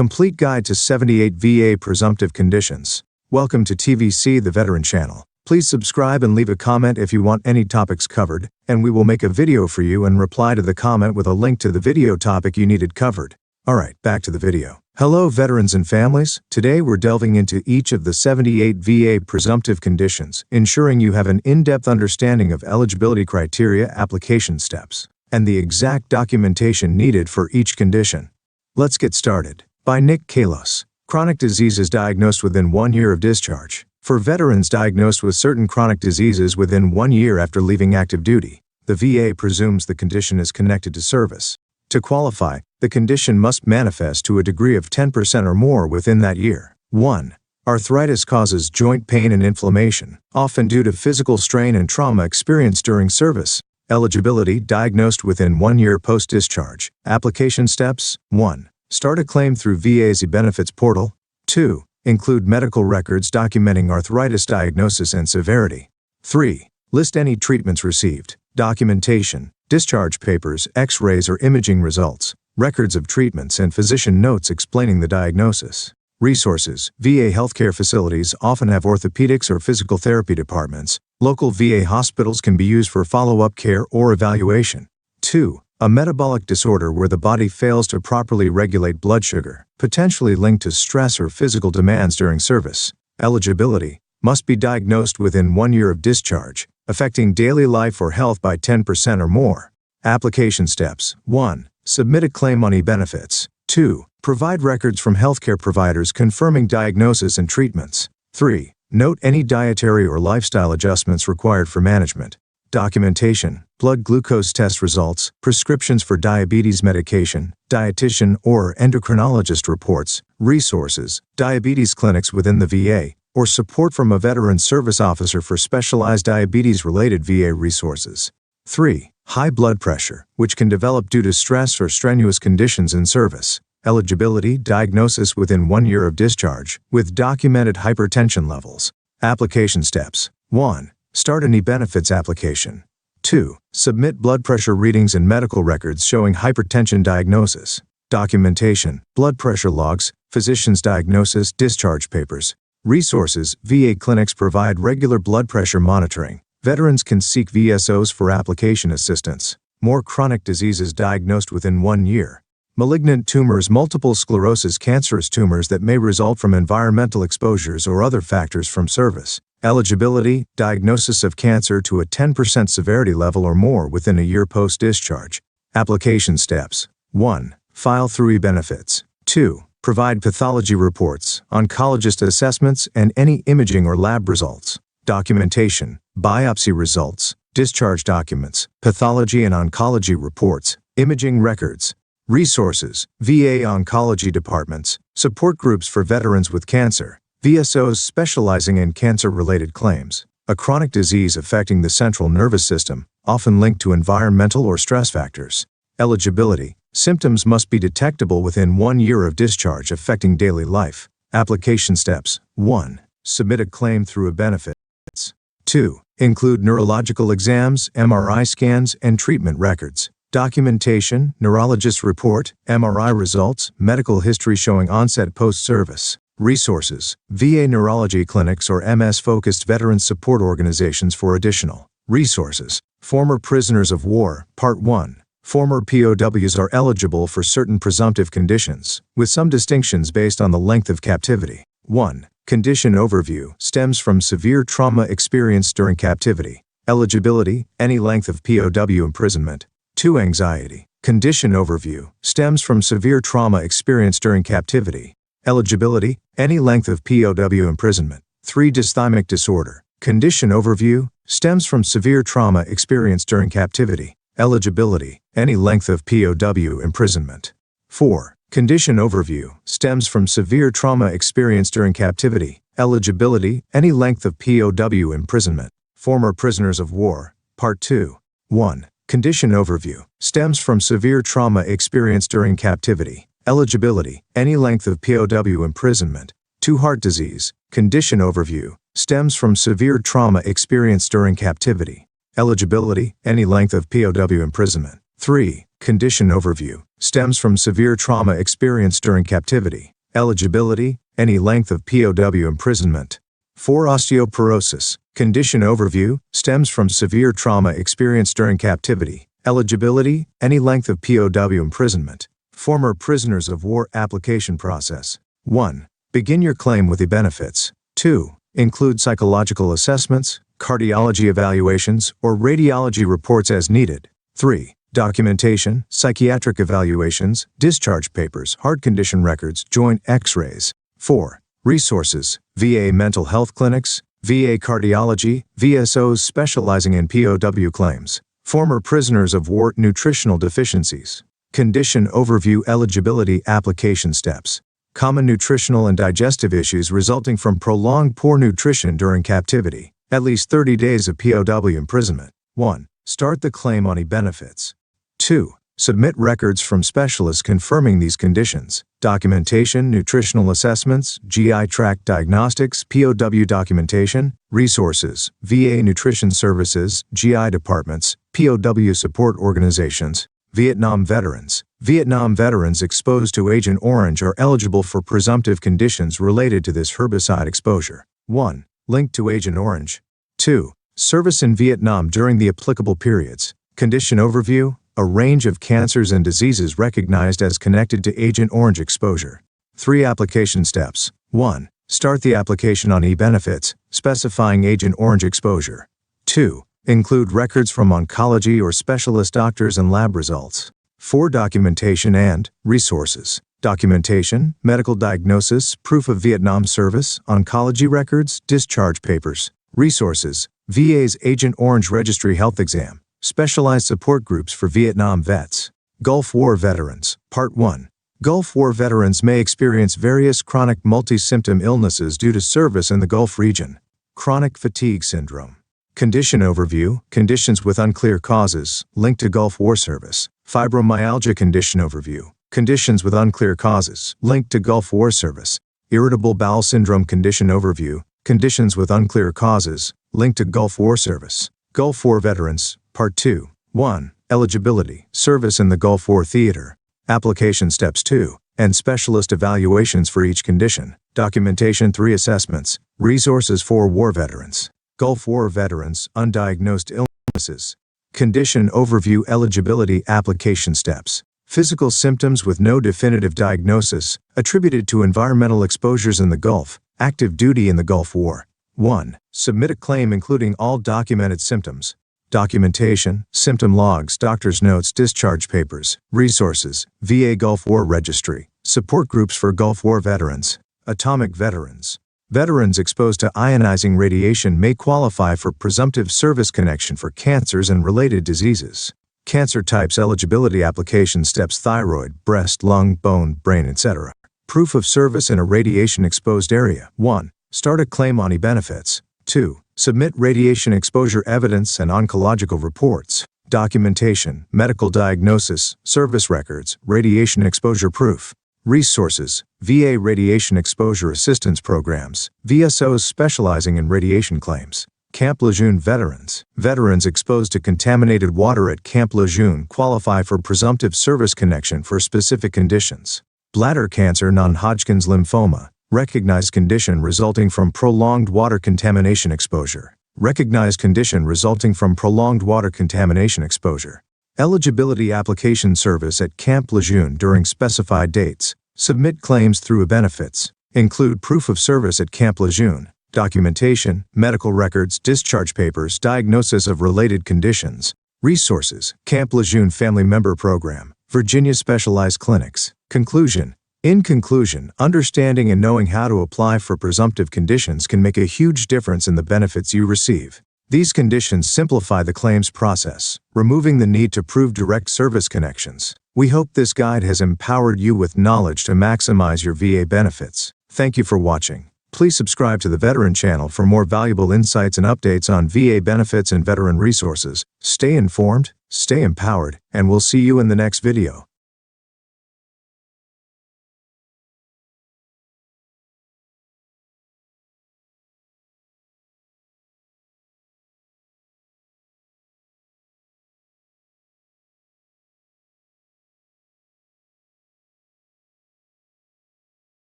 Complete Guide to 78 VA Presumptive Conditions. Welcome to TVC, the Veteran Channel. Please subscribe and leave a comment if you want any topics covered, and we will make a video for you and reply to the comment with a link to the video topic you needed covered. Alright, back to the video. Hello veterans and families. Today we're delving into each of the 78 VA presumptive conditions, ensuring you have an in-depth understanding of eligibility criteria, application steps, and the exact documentation needed for each condition. Let's get started. By Nick Kalos. Chronic diseases diagnosed within 1 year of discharge. For veterans diagnosed with certain chronic diseases within 1 year after leaving active duty, the VA presumes the condition is connected to service. To qualify, the condition must manifest to a degree of 10% or more within that year. 1. Arthritis causes joint pain and inflammation, often due to physical strain and trauma experienced during service. Eligibility diagnosed within 1 year post-discharge. Application steps. 1. Start a claim through VA's eBenefits portal. 2. Include medical records documenting arthritis diagnosis and severity. 3. List any treatments received, documentation, discharge papers, X-rays or imaging results, records of treatments and physician notes explaining the diagnosis. Resources. VA healthcare facilities often have orthopedics or physical therapy departments. Local VA hospitals can be used for follow-up care or evaluation. 2. A metabolic disorder where the body fails to properly regulate blood sugar, potentially linked to stress or physical demands during service. Eligibility must be diagnosed within 1 year of discharge, affecting daily life or health by 10% or more. Application steps. 1. Submit a claim on eBenefits. 2. Provide records from healthcare providers confirming diagnosis and treatments. 3. Note any dietary or lifestyle adjustments required for management. Documentation, blood glucose test results, prescriptions for diabetes medication, dietitian or endocrinologist reports, resources, diabetes clinics within the VA, or support from a veteran service officer for specialized diabetes-related VA resources. 3. High blood pressure, which can develop due to stress or strenuous conditions in service. Eligibility diagnosis within 1 year of discharge, with documented hypertension levels. Application steps. 1. Start an eBenefits application. 2. Submit blood pressure readings and medical records showing hypertension diagnosis. Documentation, blood pressure logs, physician's diagnosis, discharge papers. Resources. VA clinics provide regular blood pressure monitoring. Veterans can seek VSOs for application assistance. More chronic diseases diagnosed within 1 year. Malignant tumors, multiple sclerosis, cancerous tumors that may result from environmental exposures or other factors from service. Eligibility, diagnosis of cancer to a 10% severity level or more within a year post-discharge. Application steps. 1. File through eBenefits. 2. Provide pathology reports, oncologist assessments, and any imaging or lab results. Documentation, biopsy results, discharge documents, pathology and oncology reports, imaging records. Resources, VA oncology departments, support groups for veterans with cancer, VSOs specializing in cancer-related claims. A chronic disease affecting the central nervous system, often linked to environmental or stress factors. Eligibility, symptoms must be detectable within 1 year of discharge affecting daily life. Application steps. 1. Submit a claim through eBenefits. 2. Include neurological exams, MRI scans, and treatment records. Documentation, neurologist report, MRI results, medical history showing onset post-service. Resources, VA neurology clinics or MS-focused veteran support organizations for additional resources. Former prisoners of war, Part 1. Former POWs are eligible for certain presumptive conditions, with some distinctions based on the length of captivity. 1. Condition overview stems from severe trauma experienced during captivity. Eligibility, any length of POW imprisonment. 2. Anxiety. Condition overview stems from severe trauma experienced during captivity. Eligibility, any length of POW imprisonment. 3. Dysthymic disorder. Condition overview stems from severe trauma experienced during captivity. Eligibility, any length of POW imprisonment. 4. Condition overview stems from severe trauma experienced during captivity. Eligibility, any length of POW imprisonment. Former prisoners of war, Part 2. 1. Condition overview stems from severe trauma experienced during captivity. Eligibility, any length of POW imprisonment. 2. Heart disease. Condition overview stems from severe trauma experienced during captivity. Eligibility, any length of POW imprisonment. 3. Condition overview stems from severe trauma experienced during captivity. Eligibility, any length of POW imprisonment. 4. Osteoporosis, condition overview, stems from severe trauma experienced during captivity. Eligibility, any length of POW imprisonment. Former prisoners of war application process. 1. Begin your claim with the benefits. 2. Include psychological assessments, cardiology evaluations, or radiology reports as needed. 3. Documentation, psychiatric evaluations, discharge papers, heart condition records, joint x-rays. 4. Resources, VA mental health clinics, VA cardiology, VSOs specializing in POW claims. Former prisoners of war nutritional deficiencies. Condition overview. Eligibility application steps. Common nutritional and digestive issues resulting from prolonged poor nutrition during captivity. At least 30 days of POW imprisonment. 1. Start the claim on e-benefits. 2. Submit records from specialists confirming these conditions. Documentation, nutritional assessments, GI tract diagnostics, POW documentation, resources, VA nutrition services, GI departments, POW support organizations. Vietnam veterans. Vietnam veterans exposed to Agent Orange are eligible for presumptive conditions related to this herbicide exposure. 1. Link to Agent Orange. 2. Service in Vietnam during the applicable periods. Condition overview. A range of cancers and diseases recognized as connected to Agent Orange exposure. 3. Application steps. 1. Start the application on e-benefits, specifying Agent Orange exposure. 2. Include records from oncology or specialist doctors and lab results. 4. Documentation and resources. Documentation, medical diagnosis, proof of Vietnam service, oncology records, discharge papers. Resources, VA's Agent Orange Registry Health Exam. Specialized support groups for Vietnam vets. Gulf War veterans. Part 1. Gulf War veterans may experience various chronic multi-symptom illnesses due to service in the Gulf region. Chronic fatigue syndrome. Condition overview. Conditions with unclear causes, linked to Gulf War service. Fibromyalgia condition overview. Conditions with unclear causes, linked to Gulf War service. Irritable bowel syndrome condition overview. Conditions with unclear causes, linked to Gulf War service. Gulf War veterans. Part 2. 1. Eligibility. Service in the Gulf War theater. Application steps 2. And specialist evaluations for each condition. Documentation. 3. Assessments. Resources for war veterans. Gulf War veterans, undiagnosed illnesses. Condition overview. Eligibility. Application steps. Physical symptoms with no definitive diagnosis, attributed to environmental exposures in the Gulf. Active duty in the Gulf War. 1. Submit a claim including all documented symptoms. Documentation, symptom logs, doctor's notes, discharge papers. Resources, VA Gulf War Registry. Support groups for Gulf War veterans. Atomic veterans. Veterans exposed to ionizing radiation may qualify for presumptive service connection for cancers and related diseases. Cancer types. Eligibility application steps. Thyroid, breast, lung, bone, brain, etc. Proof of service in a radiation-exposed area. 1. Start a claim on e-benefits. 2. Submit radiation exposure evidence and oncological reports. Documentation, medical diagnosis, service records, radiation exposure proof. Resources, VA Radiation Exposure Assistance Programs, VSOs specializing in radiation claims. Camp Lejeune veterans. Veterans exposed to contaminated water at Camp Lejeune qualify for presumptive service connection for specific conditions. Bladder cancer, non-Hodgkin's lymphoma. Recognized condition resulting from prolonged water contamination exposure. Recognized condition resulting from prolonged water contamination exposure. Eligibility application service at Camp Lejeune during specified dates. Submit claims through e-benefits. Include proof of service at Camp Lejeune. Documentation, medical records, discharge papers, diagnosis of related conditions. Resources, Camp Lejeune Family Member Program, Virginia Specialized Clinics. Conclusion. In conclusion, understanding and knowing how to apply for presumptive conditions can make a huge difference in the benefits you receive. These conditions simplify the claims process, removing the need to prove direct service connections. We hope this guide has empowered you with knowledge to maximize your VA benefits. Thank you for watching. Please subscribe to the Veteran Channel for more valuable insights and updates on VA benefits and veteran resources. Stay informed, stay empowered, and we'll see you in the next video.